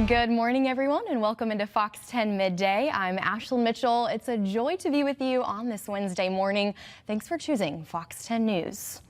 Good morning, everyone, and welcome into Fox 10 Midday. I'm Ashlyn Mitchell. It's a joy to be with you on this Wednesday morning. Thanks for choosing Fox 10 News.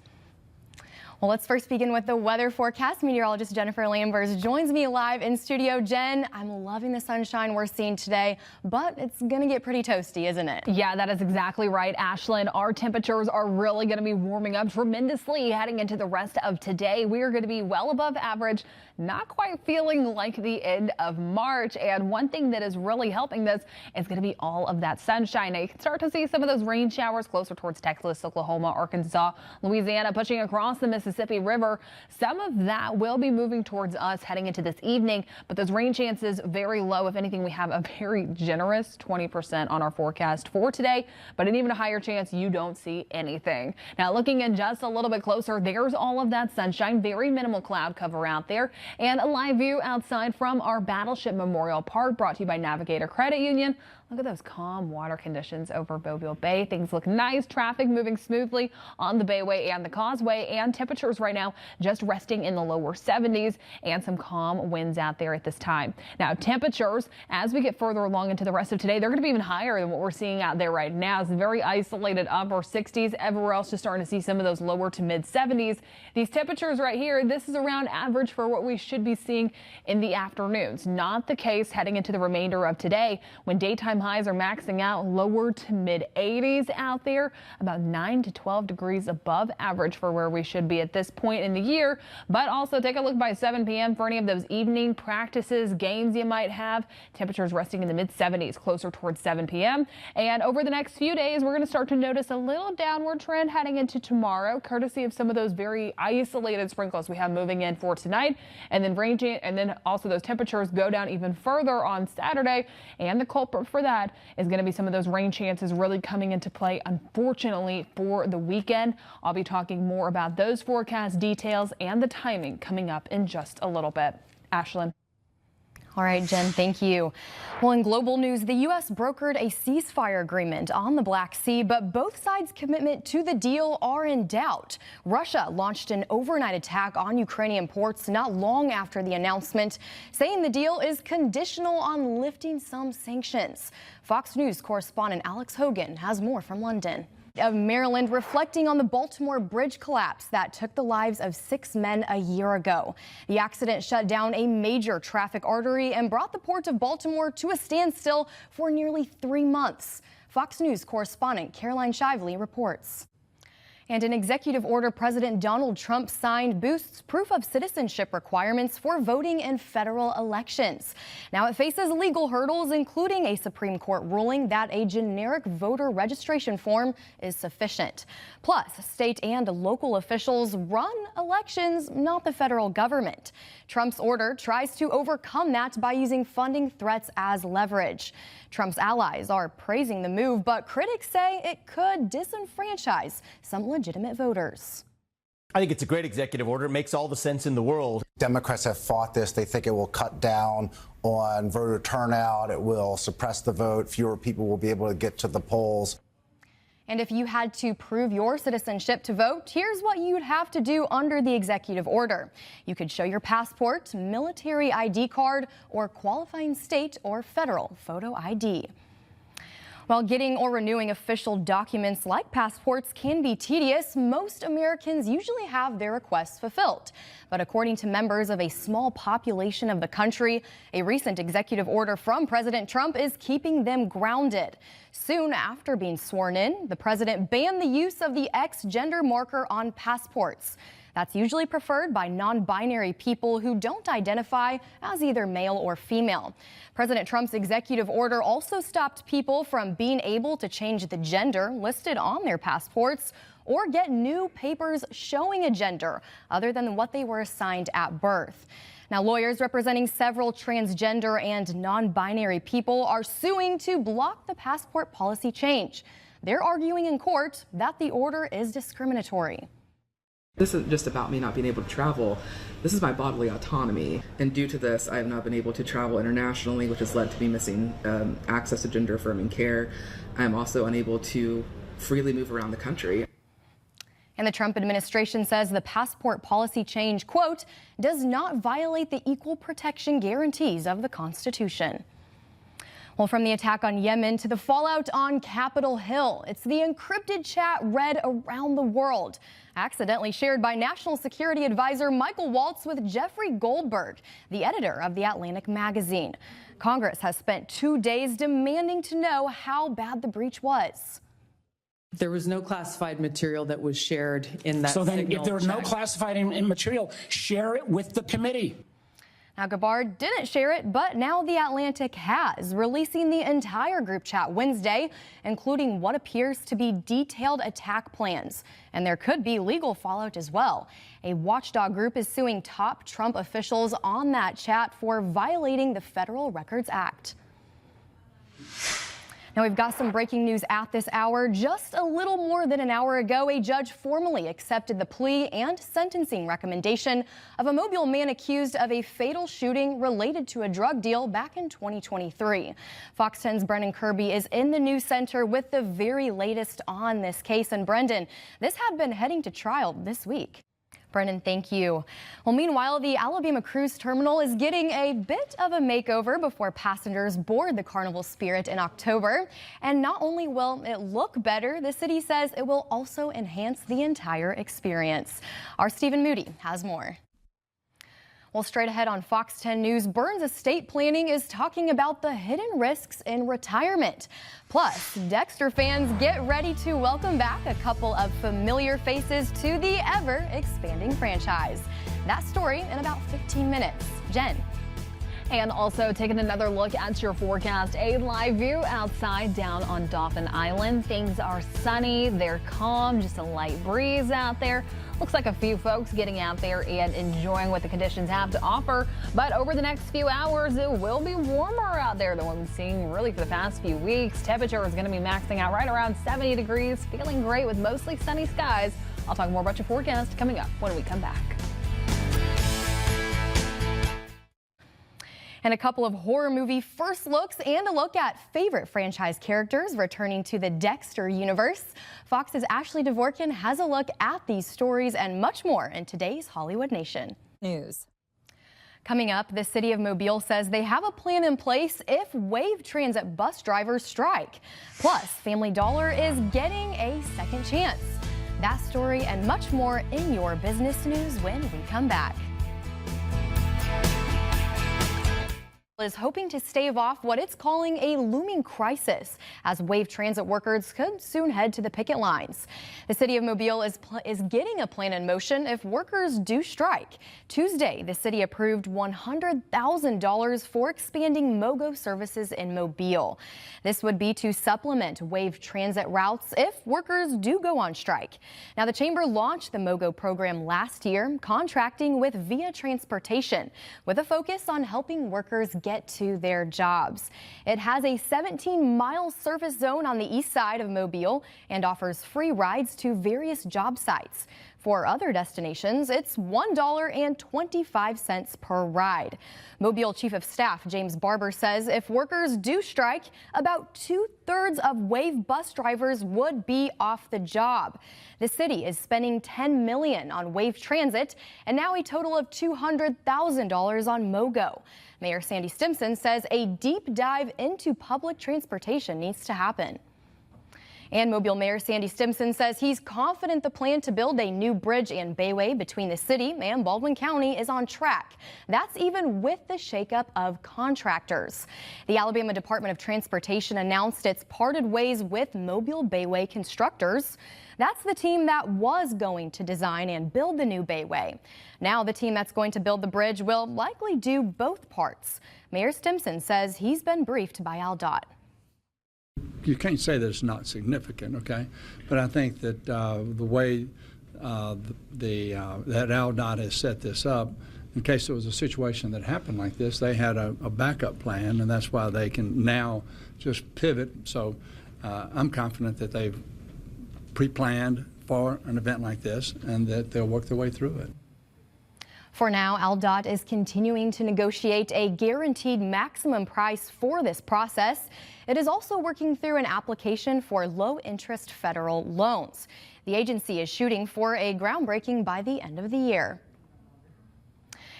Well, let's first begin with the weather forecast. Meteorologist Jennifer Lambers joins me live in studio. Jen, I'm loving the sunshine we're seeing today, but it's going to get pretty toasty, isn't it? Yeah, that is exactly right, Ashlyn. Our temperatures are really going to be warming up tremendously heading into the rest of today. We are going to be well above average, not quite feeling like the end of March. And one thing that is really helping this is going to be all of that sunshine. Now, you can start to see some of those rain showers closer towards Texas, Oklahoma, Arkansas, Louisiana, pushing across the Mississippi River. Some of that will be moving towards us heading into this evening, but those rain chances very low. If anything, we have a very generous 20% on our forecast for today, but an even higher chance you don't see anything. Now, looking in just a little bit closer, there's all of that sunshine, very minimal cloud cover out there, and a live view outside from our Battleship Memorial Park, brought to you by Navigator Credit Union. Look at those calm water conditions over Mobile Bay. Things look nice. Traffic moving smoothly on the Bayway and the Causeway, and temperatures right now just resting in the lower 70s and some calm winds out there at this time. Now, temperatures as we get further along into the rest of today, they're going to be even higher than what we're seeing out there right now. It's very isolated upper 60s. Everywhere else just starting to see some of those lower to mid 70s. These temperatures right here, this is around average for what we should be seeing in the afternoons. Not the case heading into the remainder of today, when daytime highs are maxing out lower to mid 80s out there, about 9 to 12 degrees above average for where we should be at this point in the year. But also take a look by 7 p.m. for any of those evening practices, games you might have. Temperatures resting in the mid 70s closer towards 7 p.m. And over the next few days, we're going to start to notice a little downward trend heading into tomorrow, courtesy of some of those very isolated sprinkles we have moving in for tonight, and then and then also those temperatures go down even further on Saturday. And the culprit for that is going to be some of those rain chances really coming into play, unfortunately, for the weekend. I'll be talking more about those forecast details and the timing coming up in just a little bit. Ashlyn. All right, Jen, thank you. Well, in global news, the U.S. brokered a ceasefire agreement on the Black Sea, but both sides' commitment to the deal are in doubt. Russia launched an overnight attack on Ukrainian ports not long after the announcement, saying the deal is conditional on lifting some sanctions. Fox News correspondent Alex Hogan has more from London. Of Maryland, reflecting on the Baltimore bridge collapse that took the lives of 6 men a year ago. The accident shut down a major traffic artery and brought the port of Baltimore to a standstill for nearly 3 months. Fox News correspondent Caroline Shively reports. And an executive order President Donald Trump signed boosts proof of citizenship requirements for voting in federal elections. Now it faces legal hurdles, including a Supreme Court ruling that a generic voter registration form is sufficient. Plus, state and local officials run elections, not the federal government. Trump's order tries to overcome that by using funding threats as leverage. Trump's allies are praising the move, but critics say it could disenfranchise some legitimate voters. I think it's a great executive order. It makes all the sense in the world. Democrats have fought this. They think it will cut down on voter turnout. It will suppress the vote. Fewer people will be able to get to the polls. And if you had to prove your citizenship to vote, here's what you'd have to do under the executive order. You could show your passport, military ID card, or qualifying state or federal photo ID. While getting or renewing official documents like passports can be tedious, most Americans usually have their requests fulfilled. But according to members of a small population of the country, a recent executive order from President Trump is keeping them grounded. Soon after being sworn in, the president banned the use of the X gender marker on passports. That's usually preferred by non-binary people who don't identify as either male or female. President Trump's executive order also stopped people from being able to change the gender listed on their passports or get new papers showing a gender other than what they were assigned at birth. Now, lawyers representing several transgender and non-binary people are suing to block the passport policy change. They're arguing in court that the order is discriminatory. This isn't just about me not being able to travel. This is my bodily autonomy. And due to this, I have not been able to travel internationally, which has led to me missing access to gender-affirming care. I am also unable to freely move around the country. And the Trump administration says the passport policy change, quote, does not violate the equal protection guarantees of the Constitution. Well, from the attack on Yemen to the fallout on Capitol Hill, it's the encrypted chat read around the world, accidentally shared by National Security Advisor Michael Waltz with Jeffrey Goldberg, the editor of The Atlantic magazine. Congress has spent 2 days demanding to know how bad the breach was. There was no classified material that was shared in that. So then, if there was no check. classified material, share it with the committee. Now, Gabbard didn't share it, but now The Atlantic has, releasing the entire group chat Wednesday, including what appears to be detailed attack plans. And there could be legal fallout as well. A watchdog group is suing top Trump officials on that chat for violating the Federal Records Act. Now, we've got some breaking news at this hour. Just a little more than an hour ago, a judge formally accepted the plea and sentencing recommendation of a Mobile man accused of a fatal shooting related to a drug deal back in 2023. Fox 10's Brendan Kirby is in the news center with the very latest on this case. And Brendan, this had been heading to trial this week. Brendan, thank you. Well, meanwhile, the Alabama Cruise Terminal is getting a bit of a makeover before passengers board the Carnival Spirit in October. And not only will it look better, the city says it will also enhance the entire experience. Our Stephen Moody has more. Well, straight ahead on Fox 10 News, Burns Estate Planning is talking about the hidden risks in retirement. Plus, Dexter fans get ready to welcome back a couple of familiar faces to the ever-expanding franchise. That story in about 15 minutes. Jen. And also taking another look at your forecast, a live view outside down on Dauphin Island. Things are sunny, they're calm, just a light breeze out there. Looks like a few folks getting out there and enjoying what the conditions have to offer. But over the next few hours, it will be warmer out there than what we've been seeing really for the past few weeks. Temperature is going to be maxing out right around 70 degrees, feeling great with mostly sunny skies. I'll talk more about your forecast coming up when we come back. And a couple of horror movie first looks and a look at favorite franchise characters returning to the Dexter universe. Fox's Ashley Dvorkin has a look at these stories and much more in today's Hollywood Nation News. Coming up, the city of Mobile says they have a plan in place if Wave Transit bus drivers strike. Plus, Family Dollar is getting a second chance. That story and much more in your business news when we come back. Is hoping to stave off what it's calling a looming crisis as Wave Transit workers could soon head to the picket lines. The city of Mobile is getting a plan in motion if workers do strike. Tuesday, the city approved $100,000 for expanding MoGo services in Mobile. This would be to supplement Wave Transit routes if workers do go on strike. Now, the chamber launched the MoGo program last year, contracting with Via Transportation with a focus on helping workers get to their jobs. It has a 17-mile service zone on the east side of Mobile and offers free rides to various job sites. For other destinations, it's $1.25 per ride. Mobile Chief of Staff James Barber says if workers do strike, about 2/3 of Wave bus drivers would be off the job. The city is spending $10 million on Wave Transit and now a total of $200,000 on MoGo. Mayor Sandy Stimpson says a deep dive into public transportation needs to happen. And Mobile Mayor Sandy Stimpson says he's confident the plan to build a new bridge and bayway between the city and Baldwin County is on track. That's even with the shakeup of contractors. The Alabama Department of Transportation announced it's parted ways with Mobile Bayway constructors. That's the team that was going to design and build the new bayway. Now the team that's going to build the bridge will likely do both parts. Mayor Stimpson says he's been briefed by AlDOT. You can't say that it's not significant, okay? But I think that the way that AlDOT has set this up, in case there was a situation that happened like this, they had a backup plan, and that's why they can now just pivot. So I'm confident that they've pre-planned for an event like this and that they'll work their way through it. For now, AlDOT is continuing to negotiate a guaranteed maximum price for this process. It is also working through an application for low-interest federal loans. The agency is shooting for a groundbreaking by the end of the year.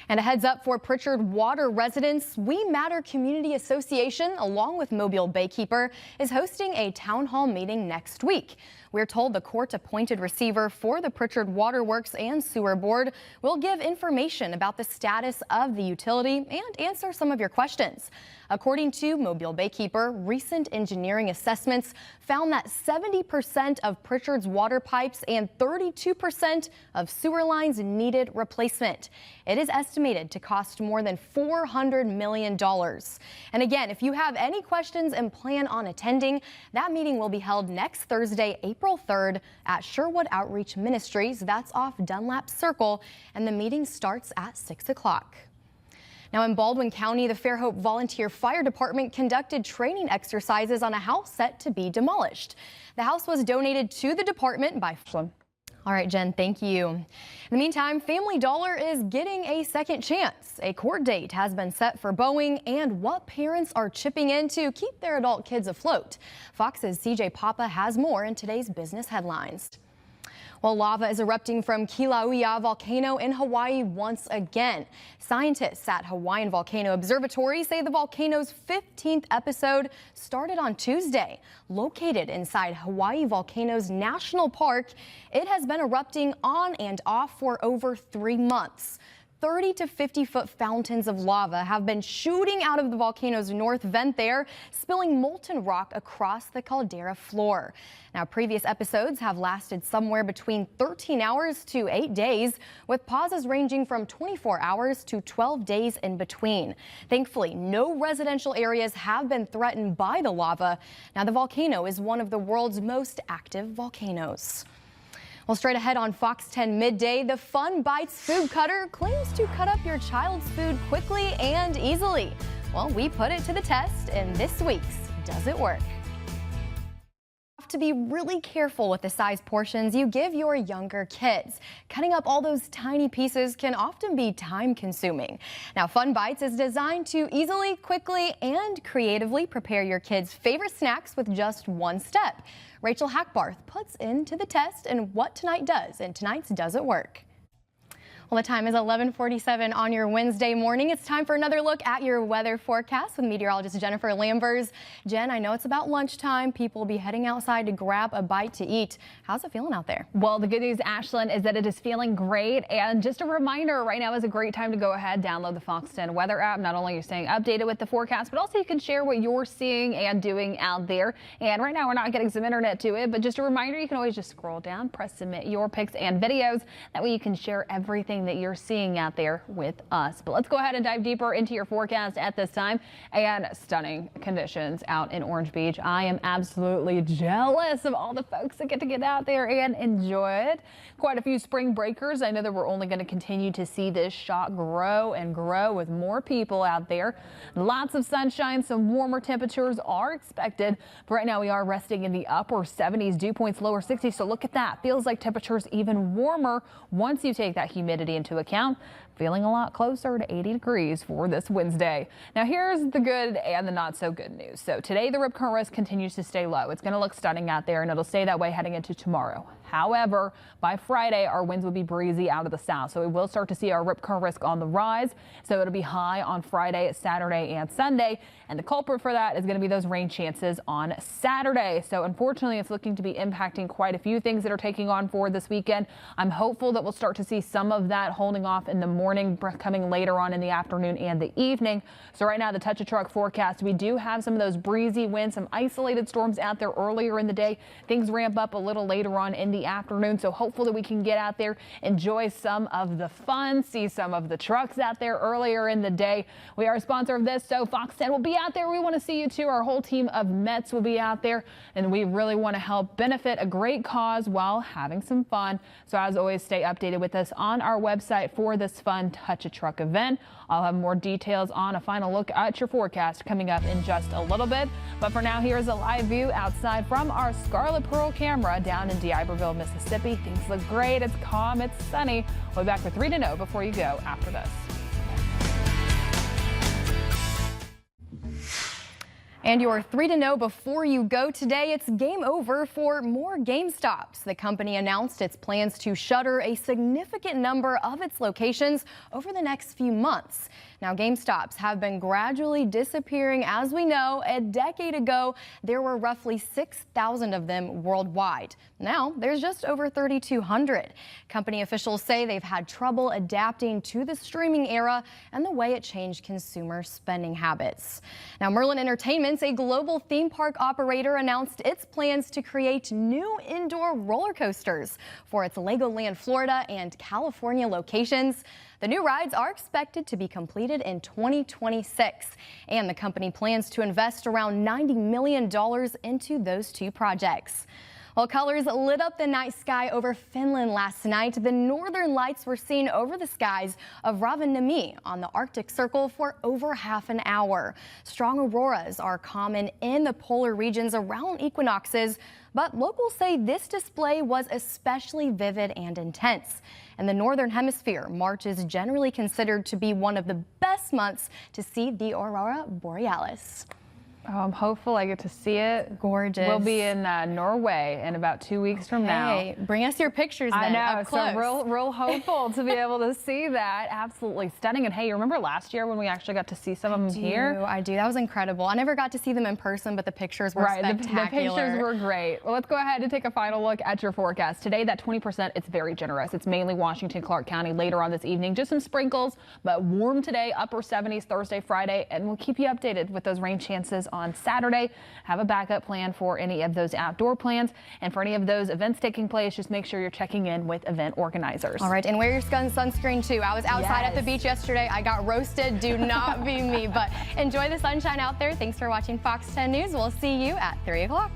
And a heads up for Pritchard Water residents, We Matter Community Association, along with Mobile Baykeeper, is hosting a town hall meeting next week. We're told the court-appointed receiver for the Pritchard Water Works and Sewer Board will give information about the status of the utility and answer some of your questions. According to Mobile Baykeeper, recent engineering assessments found that 70% of Pritchard's water pipes and 32% of sewer lines needed replacement. It is estimated to cost more than $400 million. And again, if you have any questions and plan on attending, that meeting will be held next Thursday, April 3rd at Sherwood Outreach Ministries. That's off Dunlap Circle, and the meeting starts at 6 o'clock. Now in Baldwin County, the Fairhope Volunteer Fire Department conducted training exercises on a house set to be demolished. The house was donated to the department by All right, Jen, thank you. In the meantime, Family Dollar is getting a second chance. A court date has been set for Boeing and what parents are chipping in to keep their adult kids afloat. Fox's CJ Papa has more in today's business headlines. Well, lava is erupting from Kilauea volcano in Hawaii once again. Scientists at Hawaiian Volcano Observatory say the volcano's 15th episode started on Tuesday. Located inside Hawaii Volcanoes National Park, it has been erupting on and off for over 3 months. 30 to 50-foot fountains of lava have been shooting out of the volcano's north vent there, spilling molten rock across the caldera floor. Now, previous episodes have lasted somewhere between 13 hours to 8 days, with pauses ranging from 24 hours to 12 days in between. Thankfully, no residential areas have been threatened by the lava. Now, the volcano is one of the world's most active volcanoes. Well, straight ahead on Fox 10 midday, the Fun Bites food cutter claims to cut up your child's food quickly and easily. Well, we put it to the test in this week's Does It Work? You have to be really careful with the size portions you give your younger kids. Cutting up all those tiny pieces can often be time consuming. Now, Fun Bites is designed to easily, quickly, and creatively prepare your kids' favorite snacks with just one step. Rachel Hackbarth puts into the test and what tonight does in tonight's Does It Work? Well, the time is 11:47 on your Wednesday morning. It's time for another look at your weather forecast with meteorologist Jennifer Lambers. Jen, I know it's about lunchtime. People will be heading outside to grab a bite to eat. How's it feeling out there? Well, the good news, Ashlyn, is that it is feeling great. And just a reminder, right now is a great time to go ahead, download the Fox 10 weather app. Not only are you staying updated with the forecast, but also you can share what you're seeing and doing out there. And right now we're not getting some internet to it, but just a reminder, you can always just scroll down, press submit your pics and videos. That way you can share everything that you're seeing out there with us. But let's go ahead and dive deeper into your forecast at this time. And stunning conditions out in Orange Beach. I am absolutely jealous of all the folks that get to get out there and enjoy it. Quite a few spring breakers. I know that we're only going to continue to see this shot grow and grow with more people out there. Lots of sunshine, some warmer temperatures are expected. But right now we are resting in the upper 70s, dew points lower 60s. So look at that. Feels like temperatures even warmer once you take that humidity into account. Feeling a lot closer to 80 degrees for this Wednesday. Now here's the good and the not so good news. So today the rip current risk continues to stay low. It's going to look stunning out there and it'll stay that way heading into tomorrow. However, by Friday, our winds will be breezy out of the south. So we will start to see our rip current risk on the rise. So it'll be high on Friday, Saturday and Sunday. And the culprit for that is going to be those rain chances on Saturday. So unfortunately, it's looking to be impacting quite a few things that are taking on for this weekend. I'm hopeful that we'll start to see some of that holding off in the morning, coming later on in the afternoon and the evening. So right now, the touch of truck forecast, we do have some of those breezy winds, some isolated storms out there earlier in the day. Things ramp up a little later on in the afternoon. So hopeful that we can get out there, enjoy some of the fun, see some of the trucks out there earlier in the day. We are a sponsor of this, so Fox 10 will be out there. We want to see you too. Our whole team of Mets will be out there, and we really want to help benefit a great cause while having some fun. So as always, stay updated with us on our website for this fun Touch a Truck event. I'll have more details on a final look at your forecast coming up in just a little bit. But for now, here's a live view outside from our Scarlet Pearl camera down in D'Iberville, Mississippi. Things look great. It's calm. It's sunny. We'll be back with 3 to know before you go after this. And your 3 to know before you go today, it's game over for more GameStops. The company announced its plans to shutter a significant number of its locations over the next few months. Now, GameStops have been gradually disappearing. As we know, a decade ago, there were roughly 6,000 of them worldwide. Now, there's just over 3,200. Company officials say they've had trouble adapting to the streaming era and the way it changed consumer spending habits. Now, Merlin Entertainments, a global theme park operator, announced its plans to create new indoor roller coasters for its Legoland Florida and California locations. The new rides are expected to be completed in 2026, and the company plans to invest around $90 million into those two projects. While colors lit up the night sky over Finland last night, the northern lights were seen over the skies of Rovaniemi on the Arctic Circle for over half an hour. Strong auroras are common in the polar regions around equinoxes, but locals say this display was especially vivid and intense. In the northern hemisphere, March is generally considered to be one of the best months to see the aurora borealis. Oh, I'm hopeful I get to see it. Gorgeous. We'll be in Norway in about 2 weeks from now. Hey, bring us your pictures then. I know, up close. so real hopeful to be able to see that. Absolutely stunning. And hey, you remember last year when we actually got to see some of them here? I do. That was incredible. I never got to see them in person, but the pictures were spectacular. The pictures were great. Well, let's go ahead and take a final look at your forecast. Today, that 20%, it's very generous. It's mainly Washington, Clark County later on this evening. Just some sprinkles, but warm today, upper 70s Thursday, Friday, and we'll keep you updated with those rain chances on Saturday. Have a backup plan for any of those outdoor plans, and for any of those events taking place, just make sure you're checking in with event organizers. All right, and wear your sunscreen too. I was outside at the beach yesterday. I got roasted. Do not be me, but enjoy the sunshine out there. Thanks for watching Fox 10 News. We'll see you at 3 o'clock.